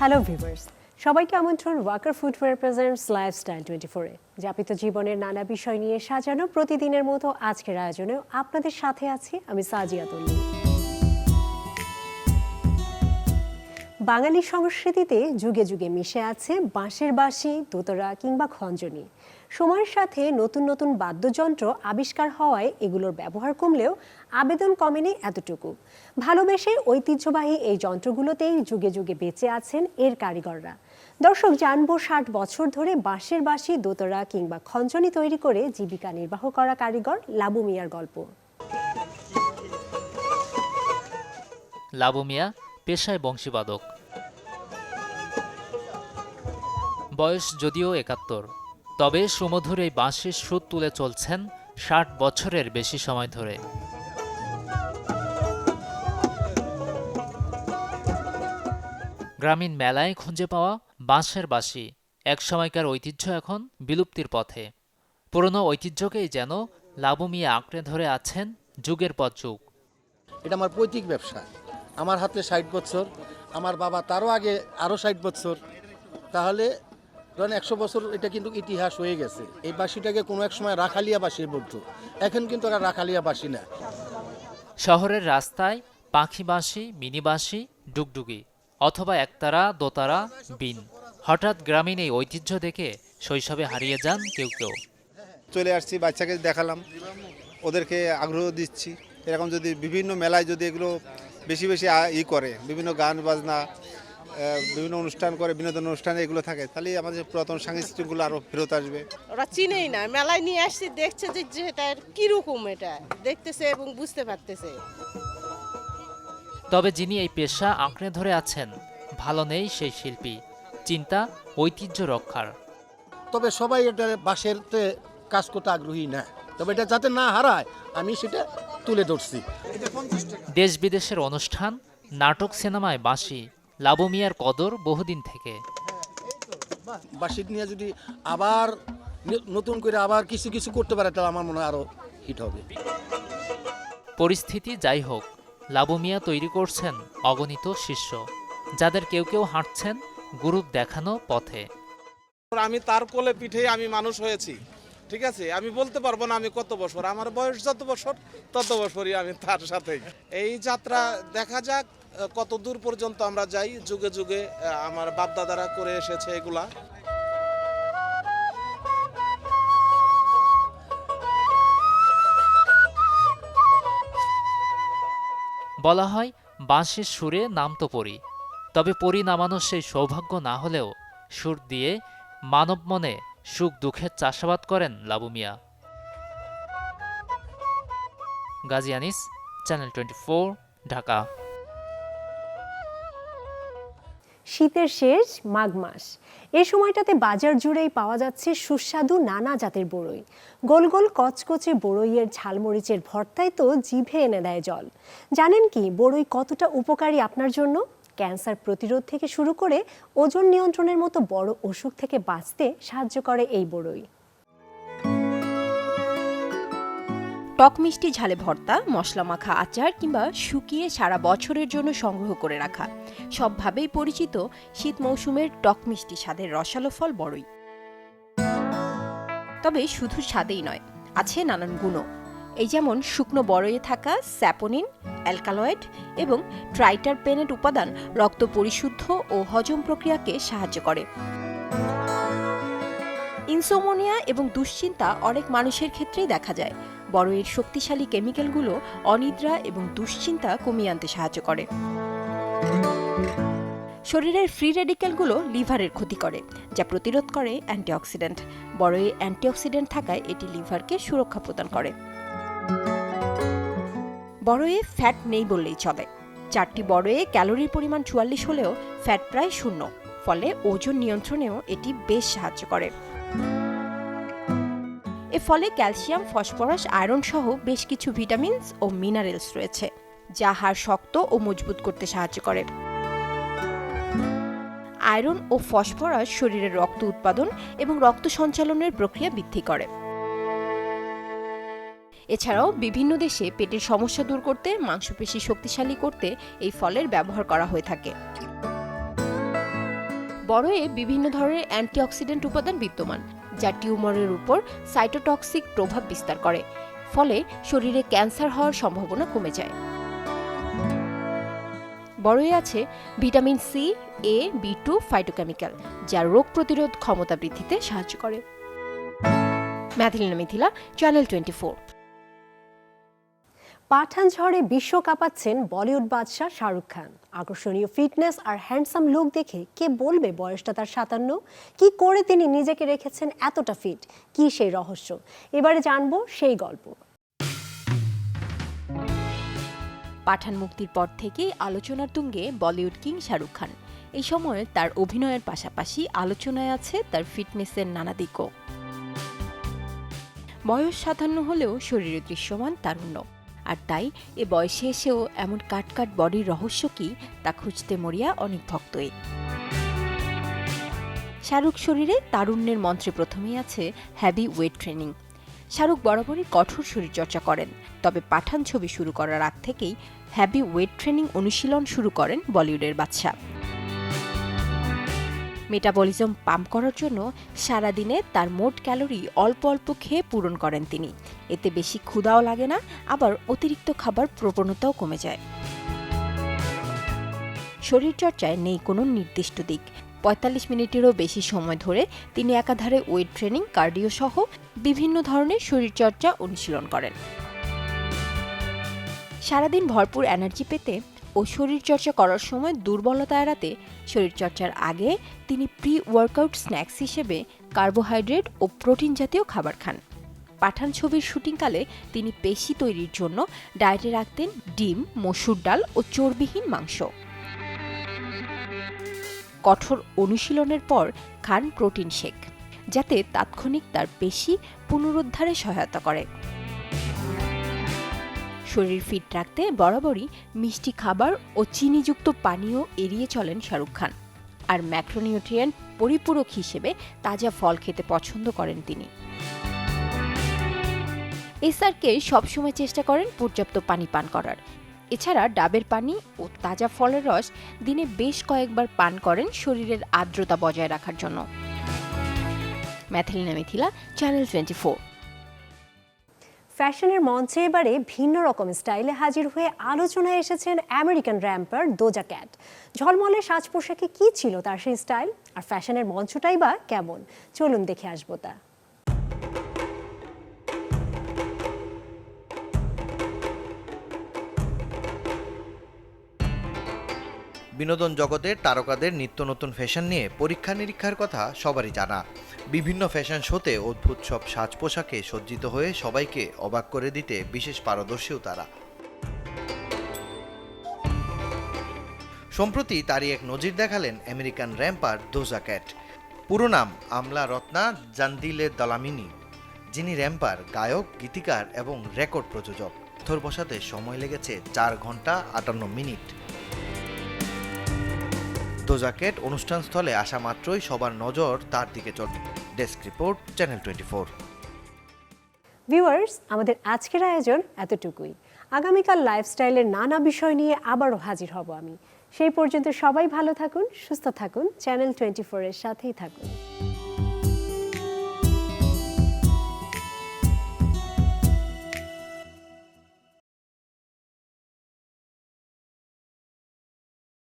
Hello viewers, সবাইকে আমন্ত্রণ Waker footwear presents lifestyle 24-এ। যাপিত জীবনের নানা বিষয় নিয়ে সাজানো প্রতিদিনের মতো আজকের আয়োজনেও আপনাদের সাথে আছি আমি সাজিয়া তুল্লি। বাঙালি সংস্কৃতিতে যুগে যুগে মিশে আছে বাঁশের বাঁশি, দোতরা কিংবা খঞ্জনি। সময়ের সাথে নতুন নতুন বাদ্যযন্ত্র আবিষ্কার হওয়ায় এগুলোর ব্যবহার কমলেও আবেদন কমেনি এতটুকু। ভালোবেসে ঐতিহ্যবাহী এই যন্ত্রগুলোতেই যুগে যুগে বেঁচে আছেন এর কারিগররা। দর্শক, জানবো 60 বছর ধরে বাঁশের বাঁশি, দোতরা কিংবা খঞ্জনি তৈরি করে জীবিকা নির্বাহ করা কারিগর লাবু মিয়ার গল্প। লাবু মিয়া পেশায় বংশীবাদক। বয়স যদিও 71, তবে সুমধুর এই বাঁশির সুর তুলে চলছেন 60 বছরের বেশি সময় ধরে। গ্রামীণ মেলায় খুঁজে পাওয়া বাঁশের বাঁশি এক সময়কার ঐতিহ্য এখন বিলুপ্তির পথে। পুরনো ঐতিহ্যকেই যেন লাবু মিয়া আঁকড়ে ধরে আছেন যুগের পর যুগ। এটা আমার পৈতৃক ব্যবসা। আমার হাতে 60 বছর, আমার বাবা তারও আগে আরও 60 বছর, তাহলে ধরেন 100 বছর এটা কিন্তু ইতিহাস হয়ে গেছে। এই বাঁশিটাকে কোনো এক সময় রাখালিয়া বাঁশি বলতো, এখন কিন্তু আর রাখালিয়া বাঁশি না। শহরের রাস্তায় পাখি বাঁশি, মিনি বাঁশি, ডুগডুগি অথবা একতারা, দোতারা, বিন। হঠাৎ গ্রামীণ এই ঐতিহ্য দেখে শৈশবে হারিয়ে যান কেউ কেউ। চলে আসছি, বাচ্চাকে দেখালাম, ওদেরকে আগ্রহ দিচ্ছি। এরকম যদি বিভিন্ন মেলায় যদি এগুলো বেশি বেশি করে, বিভিন্ন গান বাজনা, বিভিন্ন অনুষ্ঠান করে, বিনোদন অনুষ্ঠানে এগুলো থাকে, তাহলে আমাদের পুরাতন সাংস্কৃতিকগুলো আরও ফেরত আসবে। ওরা চিনেই না, মেলায় নিয়ে আসছি, দেখছে যে এটা কীরকম, এটা দেখতেছে এবং বুঝতে পারতেছে। তবে যিনি এই পেশা আঁকড়ে ধরে আছেন, ভালো নেই সেই শিল্পী। চিন্তা ঐতিহ্য রক্ষার। তবে সবাই এটা বাঁশের কাজ করতে আগ্রহী না, তবে এটা যাতে না হারায় আমি সেটা তুলে ধরছি। দেশ বিদেশের অনুষ্ঠান, নাটক, সিনেমায় বাঁশি লাবু মিয়ার কদর বহুদিন থেকে। বাঁশি নিয়ে যদি আবার নতুন করে আবার কিছু কিছু করতে পারে, তাহলে আমার মনে হয় আরও হিট হবে। পরিস্থিতি যাই হোক, লাবু মিয়া তৈরি করছেন অগণিত শিষ্য, যাদের কেউ কেউ হাঁটছেন গুরুর দেখানো পথে। আমি তার কোলে পিঠেই আমি মানুষ হয়েছি, ঠিক আছে? আমি বলতে পারবো না আমি কত বছর, আমার বয়স যত বছর তত বছরই আমি তার সাথেই। এই যাত্রা দেখা যাক কত দূর পর্যন্ত আমরা যাই। যুগে যুগে আমার বাপদাদারা করে এসেছে এগুলা। বলা হয় বাঁশির সুরে নামতো পরি, তবে পরি নামানোর সেই সৌভাগ্য না হলেও সুর দিয়ে মানব মনে সুখ দুঃখের চাষাবাদ করেন লাবু মিয়া। গাজী আনিস, চ্যানেল 24, ঢাকা। শীতের শেষ, মাঘ মাস। এই সময়টাতে বাজার জুড়েই পাওয়া যাচ্ছে সুস্বাদু নানা জাতের বড়ই। গোল গোল কচকচে বড়ইয়ের ঝালমরিচের ভর্তায় তো জিভে এনে দেয় জল। জানেন কি বড়ই কতটা উপকারী আপনার জন্য? ক্যান্সার প্রতিরোধ থেকে শুরু করে ওজন নিয়ন্ত্রণের মতো বড় অসুখ থেকে বাঁচতে সাহায্য করে এই বড়ই। টক মিষ্টি ঝালে ভর্তা, মশলা মাখা আচার কিংবা শুকিয়ে সারা বছরের জন্য সংগ্রহ করে রাখা, সবভাবেই পরিচিত শীত মৌসুমের টক মিষ্টি স্বাদের রসালো ফল বড়ই। তবে শুধু স্বাদেই নয়, আছে নানান গুণও। এই যেমন শুকনো বড়ইয়ে থাকা স্যাপোনিন, অ্যালকালয়েড এবং ট্রাইটারপেনেট উপাদান রক্ত পরিশুদ্ধ ও হজম প্রক্রিয়াকে সাহায্য করে। ইনসোমনিয়া এবং দুশ্চিন্তা অনেক মানুষের ক্ষেত্রেই দেখা যায়। বড়ইয়ের শক্তিশালী কেমিক্যালগুলো অনিদ্রা এবং দুশ্চিন্তা কমিয়ে আনতে সাহায্য করে। শরীরের ফ্রি রেডিক্যালগুলো লিভারের ক্ষতি করে, যা প্রতিরোধ করে অ্যান্টিঅক্সিডেন্ট। বড়ইয়ে অ্যান্টিঅক্সিডেন্ট থাকায় এটি লিভারকে সুরক্ষা প্রদান করে। বড়ইয়ে ফ্যাট নেই বললেই চলে। 4টি বড়ইয়ে ক্যালোরির পরিমাণ 44 হলেও ফ্যাট প্রায় 0, ফলে ওজন নিয়ন্ত্রণেও এটি বেশ সাহায্য করে। এর ফলে ক্যালসিয়াম, ফসফরাস, আয়রন সহ বেশ কিছু ভিটামিনস ও মিনারেলস রয়েছে, যা হাড় শক্ত ও মজবুত করতে সাহায্য করে। আয়রন ও ফসফরাস শরীরের রক্ত উৎপাদন এবং রক্ত সঞ্চালনের প্রক্রিয়া বৃদ্ধি করে। এছাড়াও বিভিন্ন দেশে পেটের সমস্যা দূর করতে, মাংসপেশি শক্তিশালী করতে এই ফলের ব্যবহার করা হয়ে থাকে। বড়য়ে বিভিন্ন ধরনের অ্যান্টিঅক্সিডেন্ট উপাদান বিদ্যমান, যা টিউমারের উপর সাইটোটক্সিক প্রভাব বিস্তার করে, ফলে শরীরে ক্যান্সার হওয়ার সম্ভাবনা কমে যায়। বড়য়ে আছে ভিটামিন সি, এ, বি2 ফাইটোকেমিক্যাল, যা রোগ প্রতিরোধ ক্ষমতা বৃদ্ধিতে সাহায্য করে। ম্যাথিলিনা মিথিলা, চ্যানেল 24। পাঠান ঝড়ে বিশ্ব কাঁপাচ্ছেন বলিউড বাদশা শাহরুখ খান। আকর্ষণীয় ফিটনেস আর হ্যান্ডসাম লুক দেখে কে বলবে বয়সটা তার 57? কি করে তিনি নিজেকে রেখেছেন এতটা ফিট? কি সেই রহস্য? এবারে জানবো সেই গল্প। পাঠান মুক্তির পর থেকেই আলোচনার তুঙ্গে বলিউড কিং শাহরুখ খান। এই সময়ে তার অভিনয়ের পাশাপাশি আলোচনায় আছে তার ফিটনেসের নানা দিকও। বয়স 57 হলেও শরীরে দৃশ্যমান তারুণ্য, আর তাই এ বয়সে এসেও এমন কাটকাট বডির রহস্য কি তা খুঁজতে মরিয়া অনেক ভক্তই। শাহরুখ শরীরে তারুণ্যের মন্ত্রে প্রথমেই আছে হেভি ওয়েট ট্রেনিং। শাহরুখ বরাবরই কঠোর শরীরচর্চা করেন, তবে পাঠান ছবি শুরু করার আগ থেকেই হেভি ওয়েট ট্রেনিং অনুশীলন শুরু করেন বলিউডের বাদশা। মেটাবলিজম পাম্প করার জন্য সারাদিনে তার মোট ক্যালোরি অল্প অল্প খেয়ে পূরণ করেন তিনি। এতে বেশি ক্ষুধাও লাগে না, আবার অতিরিক্ত খাবার প্রবণতাও কমে যায়। শরীরচর্চায় নেই কোনো নির্দিষ্ট দিক। ৪৫ মিনিটেরও বেশি সময় ধরে তিনি একাধারে ওয়েট ট্রেনিং, কার্ডিও সহ বিভিন্ন ধরনের শরীরচর্চা অনুশীলন করেন। সারাদিন ভরপুর এনার্জি পেতে ও শরীরচর্চা করার সময় দুর্বলতা এড়াতে শরীরচর্চার আগে তিনি প্রি ওয়ার্কআউট স্ন্যাক্স হিসেবে কার্বোহাইড্রেট ও প্রোটিন জাতীয় খাবার খান। পাঠান ছবির শুটিংকালে তিনি পেশি তৈরির জন্য ডায়েটে রাখতেন ডিম, মসুর ডাল ও চর্বিহীন মাংস। কঠোর অনুশীলনের পর খান প্রোটিন শেক, যাতে তাৎক্ষণিক তার পেশি পুনরুদ্ধারে সহায়তা করে। শরীর ফিট রাখতে বরাবরই মিষ্টি খাবার ও চিনিযুক্ত পানীয় এড়িয়ে চলেন শাহরুখ খান, আর ম্যাক্রোনিউট্রিয়েন্ট পরিপূরক হিসেবে তাজা ফল খেতে পছন্দ করেন তিনি। এসআরকে সবসময় চেষ্টা করেন পর্যাপ্ত পানি পান করার। এছাড়া ডাবের পানি ও তাজা ফলের রস দিনে বেশ কয়েকবার পান করেন শরীরের আর্দ্রতা বজায় রাখার জন্য। ম্যাথিলিনা মিথিলা, চ্যানেল 24। ফ্যাশনের মঞ্চে এবারে ভিন্ন রকম স্টাইলে হাজির হয়ে আলোচনায় এসেছেন আমেরিকান র্যাম্পার ডোজা ক্যাট। ঝলমলে সাজ পোশাকে কি ছিল তার সেই স্টাইল, আর ফ্যাশনের মঞ্চটাই বা কেমন? চলুন দেখে আসবো তা। বিনোদন জগতের তারকাদের নিত্য নতুন ফ্যাশন নিয়ে পরীক্ষা নিরীক্ষার কথা সবারই জানা। বিভিন্ন ফ্যাশন শোতে অদ্ভুত সব সাজ পোশাকে সজ্জিত হয়ে সবাইকে অবাক করে দিতে বিশেষ পারদর্শীও তারা। সম্প্রতি তারই এক নজির দেখালেন আমেরিকান র্যাম্পার ডোজা ক্যাট। পুরো নাম আমলা রত্না জান্দিলে দালামিনি, যিনি র্যাম্পার, গায়ক, গীতিকার এবং রেকর্ড প্রযোজক। পাথর বসাতে সময় লেগেছে ৪ ঘন্টা ৫৮ মিনিট। ডোজা ক্যাট অনুষ্ঠানস্থলে আসা মাত্রই সবার নজর তার দিকে চলে। Desk report, channel 24। ভিউয়ার্স, আমাদের আজকের আয়োজন এতটুকুই। আগামীকাল লাইফস্টাইলের নানা বিষয় নিয়ে আবারও হাজির হব আমি। সেই পর্যন্ত সবাই ভালো থাকুন, সুস্থ থাকুন, চ্যানেল 24 এর সাথেই থাকুন।